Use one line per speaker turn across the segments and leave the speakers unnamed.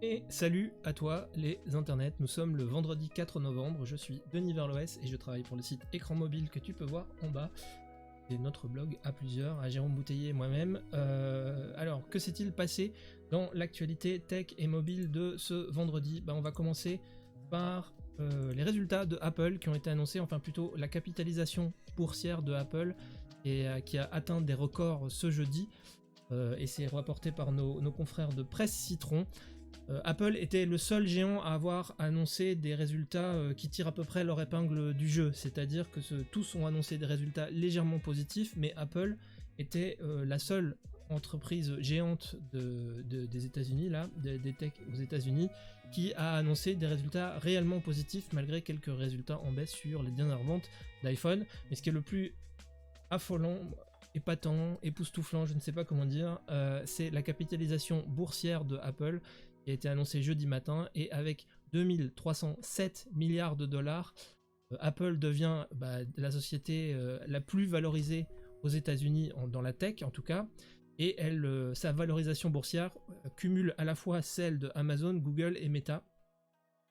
Et salut à toi les internets, nous sommes le vendredi 4 novembre, je suis Denis Verloès et je travaille pour le site Écran Mobile que tu peux voir en bas. C'est notre blog à plusieurs, à Jérôme Bouteiller et moi-même. Alors, que s'est-il passé dans l'actualité tech et mobile de ce vendredi? On va commencer par les résultats de Apple qui ont été annoncés, enfin plutôt la capitalisation boursière de Apple et qui a atteint des records ce jeudi. Et c'est rapporté par nos confrères de Presse Citron. Apple était le seul géant à avoir annoncé des résultats qui tirent à peu près leur épingle du jeu, c'est-à-dire que tous ont annoncé des résultats légèrement positifs, mais Apple était la seule entreprise géante des États-Unis, des tech aux États-Unis, qui a annoncé des résultats réellement positifs malgré quelques résultats en baisse sur les dernières ventes d'iPhone. Mais ce qui est le plus affolant, épatant, époustouflant, je ne sais pas comment dire, c'est la capitalisation boursière de Apple qui a été annoncé jeudi matin, et avec 2307 milliards de dollars, Apple devient la société la plus valorisée aux États-Unis dans la tech en tout cas, et sa valorisation boursière cumule à la fois celle de Amazon, Google et Meta.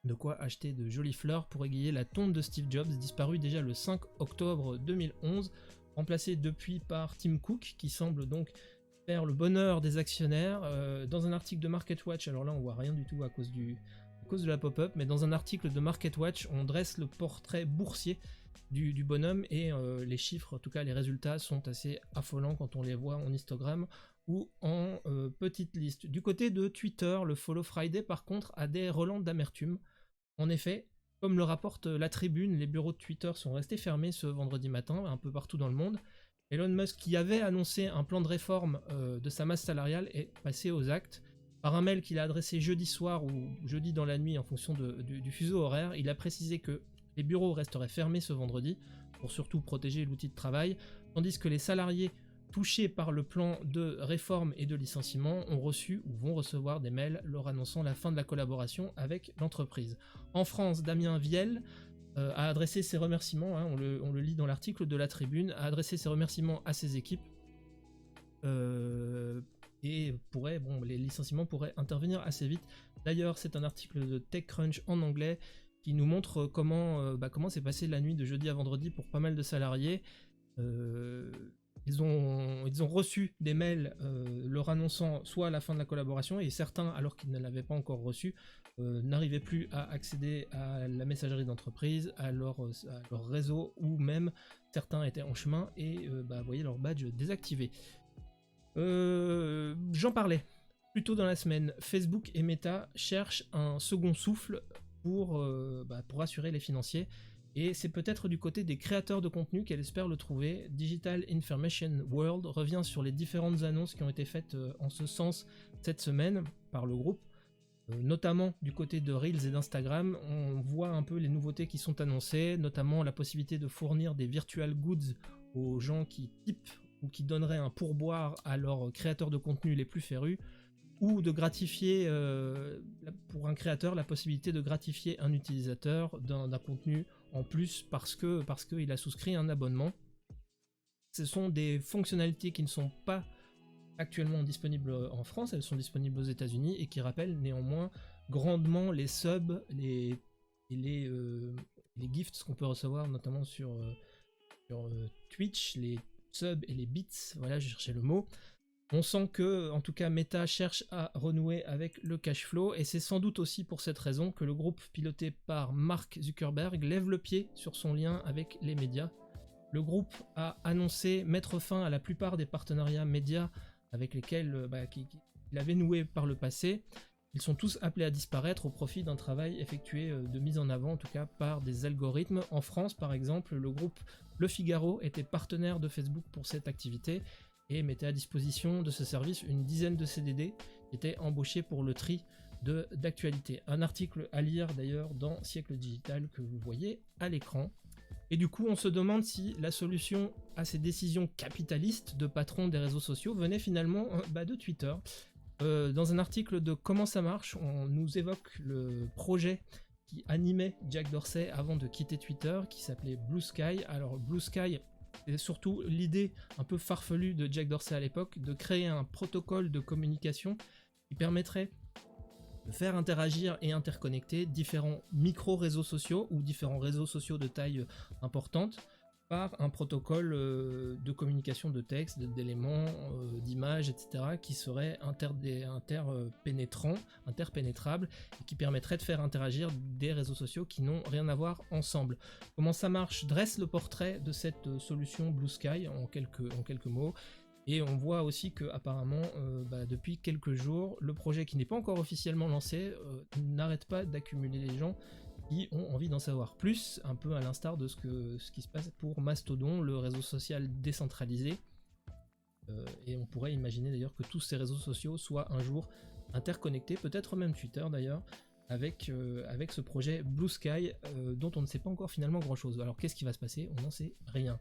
De quoi acheter de jolies fleurs pour égayer la tombe de Steve Jobs, disparu déjà le 5 octobre 2011, remplacé depuis par Tim Cook, qui semble donc faire le bonheur des actionnaires. Dans un article de MarketWatch, alors là on voit rien du tout à cause de la pop-up, mais dans un article de MarketWatch on dresse le portrait boursier du bonhomme, et les chiffres, en tout cas les résultats, sont assez affolants quand on les voit en histogramme ou en petite liste. Du côté de Twitter, le Follow Friday par contre a des relents d'amertume. En effet, comme le rapporte la Tribune, les bureaux de Twitter sont restés fermés ce vendredi matin un peu partout dans le monde. Elon Musk, qui avait annoncé un plan de réforme de sa masse salariale, est passé aux actes. Par un mail qu'il a adressé jeudi soir ou jeudi dans la nuit en fonction du fuseau horaire, il a précisé que les bureaux resteraient fermés ce vendredi pour surtout protéger l'outil de travail, tandis que les salariés touchés par le plan de réforme et de licenciement ont reçu ou vont recevoir des mails leur annonçant la fin de la collaboration avec l'entreprise. En France, Damien Viel a adressé ses remerciements, on le lit dans l'article de la Tribune, a adressé ses remerciements à ses équipes, et les licenciements pourraient intervenir assez vite. D'ailleurs, c'est un article de TechCrunch en anglais qui nous montre comment s'est passé la nuit de jeudi à vendredi pour pas mal de salariés. Ils ont reçu des mails leur annonçant soit la fin de la collaboration, et certains, alors qu'ils ne l'avaient pas encore reçu, n'arrivaient plus à accéder à la messagerie d'entreprise, à leur réseau, ou même certains étaient en chemin et voyaient leur badge désactivé. J'en parlais plus tôt dans la semaine. Facebook et Meta cherchent un second souffle pour assurer les financiers. Et c'est peut-être du côté des créateurs de contenu qu'elle espère le trouver. Digital Information World revient sur les différentes annonces qui ont été faites en ce sens cette semaine par le groupe. Notamment du côté de Reels et d'Instagram, on voit un peu les nouveautés qui sont annoncées, notamment la possibilité de fournir des virtual goods aux gens qui typent ou qui donneraient un pourboire à leurs créateurs de contenu les plus férus, ou de gratifier, pour un créateur, la possibilité de gratifier un utilisateur d'un contenu en plus parce qu'il a souscrit un abonnement. Ce sont des fonctionnalités qui ne sont pas actuellement disponibles en France, elles sont disponibles aux États-Unis, et qui rappellent néanmoins grandement les subs, les gifts qu'on peut recevoir notamment sur Twitch, les subs et les bits, voilà, je cherchais le mot. On sent que, en tout cas, Meta cherche à renouer avec le cash flow, et c'est sans doute aussi pour cette raison que le groupe piloté par Mark Zuckerberg lève le pied sur son lien avec les médias. Le groupe a annoncé mettre fin à la plupart des partenariats médias avec lesquels il avait noué par le passé. Ils sont tous appelés à disparaître au profit d'un travail effectué de mise en avant, en tout cas par des algorithmes. En France, par exemple, le groupe Le Figaro était partenaire de Facebook pour cette activité et mettait à disposition de ce service une dizaine de CDD qui étaient embauchés pour le tri d'actualité. Un article à lire d'ailleurs dans Siècle Digital que vous voyez à l'écran. Et du coup, on se demande si la solution à ces décisions capitalistes de patrons des réseaux sociaux venait finalement de Twitter. Dans un article de Comment ça marche, on nous évoque le projet qui animait Jack Dorsey avant de quitter Twitter, qui s'appelait Blue Sky. Alors Blue Sky, c'est surtout l'idée un peu farfelue de Jack Dorsey à l'époque de créer un protocole de communication qui permettrait faire interagir et interconnecter différents micro-réseaux sociaux ou différents réseaux sociaux de taille importante par un protocole de communication de texte, d'éléments, d'images, etc. qui serait interpénétrable et qui permettrait de faire interagir des réseaux sociaux qui n'ont rien à voir ensemble. Comment ça marche? Dresse le portrait de cette solution Blue Sky en quelques mots. Et on voit aussi que apparemment, depuis quelques jours, le projet qui n'est pas encore officiellement lancé n'arrête pas d'accumuler les gens qui ont envie d'en savoir plus, un peu à l'instar de ce qui se passe pour Mastodon, le réseau social décentralisé. Et on pourrait imaginer d'ailleurs que tous ces réseaux sociaux soient un jour interconnectés, peut-être même Twitter d'ailleurs, avec ce projet Blue Sky dont on ne sait pas encore finalement grand chose. Alors qu'est-ce qui va se passer? On n'en sait rien.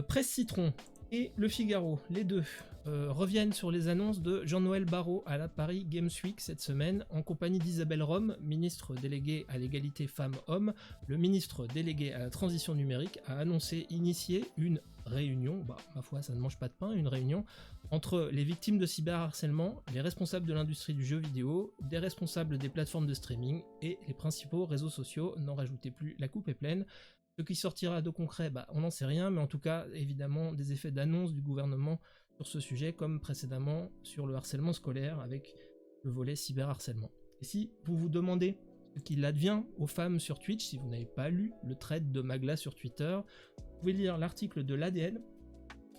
Presse Citron et Le Figaro, les deux, reviennent sur les annonces de Jean-Noël Barrot à la Paris Games Week cette semaine, en compagnie d'Isabelle Rome, ministre déléguée à l'égalité femmes-hommes. Le ministre délégué à la transition numérique a annoncé initier une réunion, ma foi ça ne mange pas de pain, une réunion entre les victimes de cyberharcèlement, les responsables de l'industrie du jeu vidéo, des responsables des plateformes de streaming et les principaux réseaux sociaux. N'en rajoutez plus, la coupe est pleine. Ce qui sortira de concret, on n'en sait rien, mais en tout cas, évidemment, des effets d'annonce du gouvernement sur ce sujet, comme précédemment sur le harcèlement scolaire avec le volet cyberharcèlement. Et si vous vous demandez ce qu'il advient aux femmes sur Twitch, si vous n'avez pas lu le thread de Magla sur Twitter, vous pouvez lire l'article de l'ADN,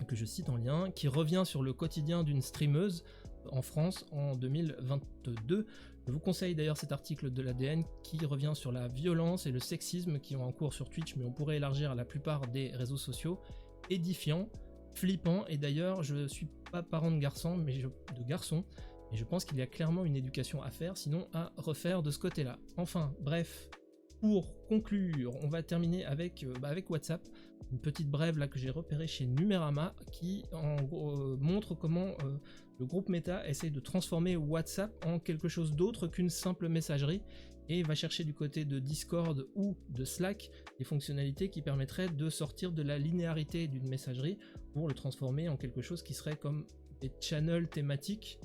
que je cite en lien, qui revient sur le quotidien d'une streameuse en France en 2022. Je vous conseille d'ailleurs cet article de l'ADN qui revient sur la violence et le sexisme qui ont en cours sur Twitch, mais on pourrait élargir à la plupart des réseaux sociaux. Édifiant, flippant, et d'ailleurs je suis pas parent de garçon, mais je pense qu'il y a clairement une éducation à faire, sinon à refaire de ce côté-là. Enfin, bref, pour conclure, on va terminer avec WhatsApp, une petite brève là que j'ai repérée chez Numérama qui en gros montre comment le groupe Meta essaye de transformer WhatsApp en quelque chose d'autre qu'une simple messagerie et va chercher du côté de Discord ou de Slack des fonctionnalités qui permettraient de sortir de la linéarité d'une messagerie pour le transformer en quelque chose qui serait comme des channels thématiques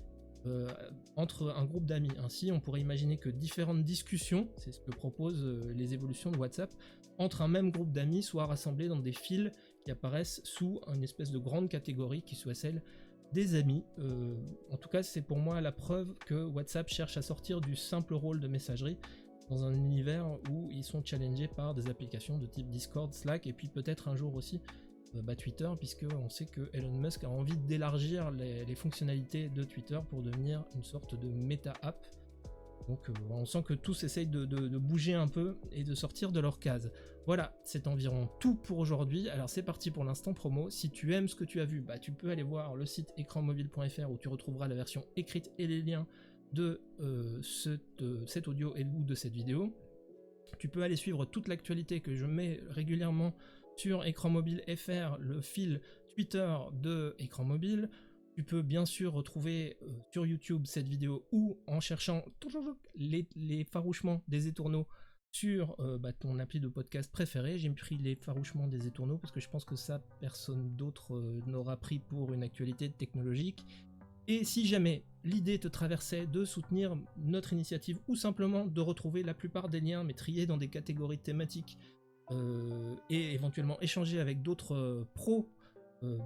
entre un groupe d'amis. Ainsi, on pourrait imaginer que différentes discussions, c'est ce que proposent les évolutions de WhatsApp, entre un même groupe d'amis soient rassemblées dans des fils qui apparaissent sous une espèce de grande catégorie qui soit celle des amis. En tout cas, c'est pour moi la preuve que WhatsApp cherche à sortir du simple rôle de messagerie dans un univers où ils sont challengés par des applications de type Discord, Slack, et puis peut-être un jour aussi Twitter, puisque on sait que Elon Musk a envie d'élargir les fonctionnalités de Twitter pour devenir une sorte de méta-app. Donc on sent que tous essayent de bouger un peu et de sortir de leur case. Voilà, c'est environ tout pour aujourd'hui. Alors c'est parti pour l'instant promo. Si tu aimes ce que tu as vu, tu peux aller voir le site ecranmobile.fr où tu retrouveras la version écrite et les liens de cet audio ou de cette vidéo. Tu peux aller suivre toute l'actualité que je mets régulièrement sur Écran Mobile FR, le fil Twitter de Écran Mobile. Tu peux bien sûr retrouver sur YouTube cette vidéo ou en cherchant les farouchements des étourneaux sur ton appli de podcast préféré. J'ai pris les farouchements des étourneaux parce que je pense que ça, personne d'autre n'aura pris pour une actualité technologique. Et si jamais l'idée te traversait de soutenir notre initiative ou simplement de retrouver la plupart des liens mais triés dans des catégories thématiques et éventuellement échanger avec d'autres pros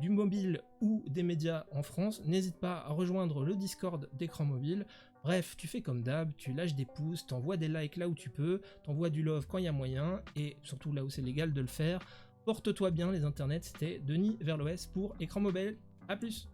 du mobile ou des médias en France, n'hésite pas à rejoindre le Discord d'Écran Mobile. Bref, tu fais comme d'hab, tu lâches des pouces, t'envoies des likes là où tu peux, t'envoies du love quand il y a moyen, et surtout là où c'est légal de le faire. Porte-toi bien les internets, c'était Denis vers l'Ouest pour Écran Mobile, à plus.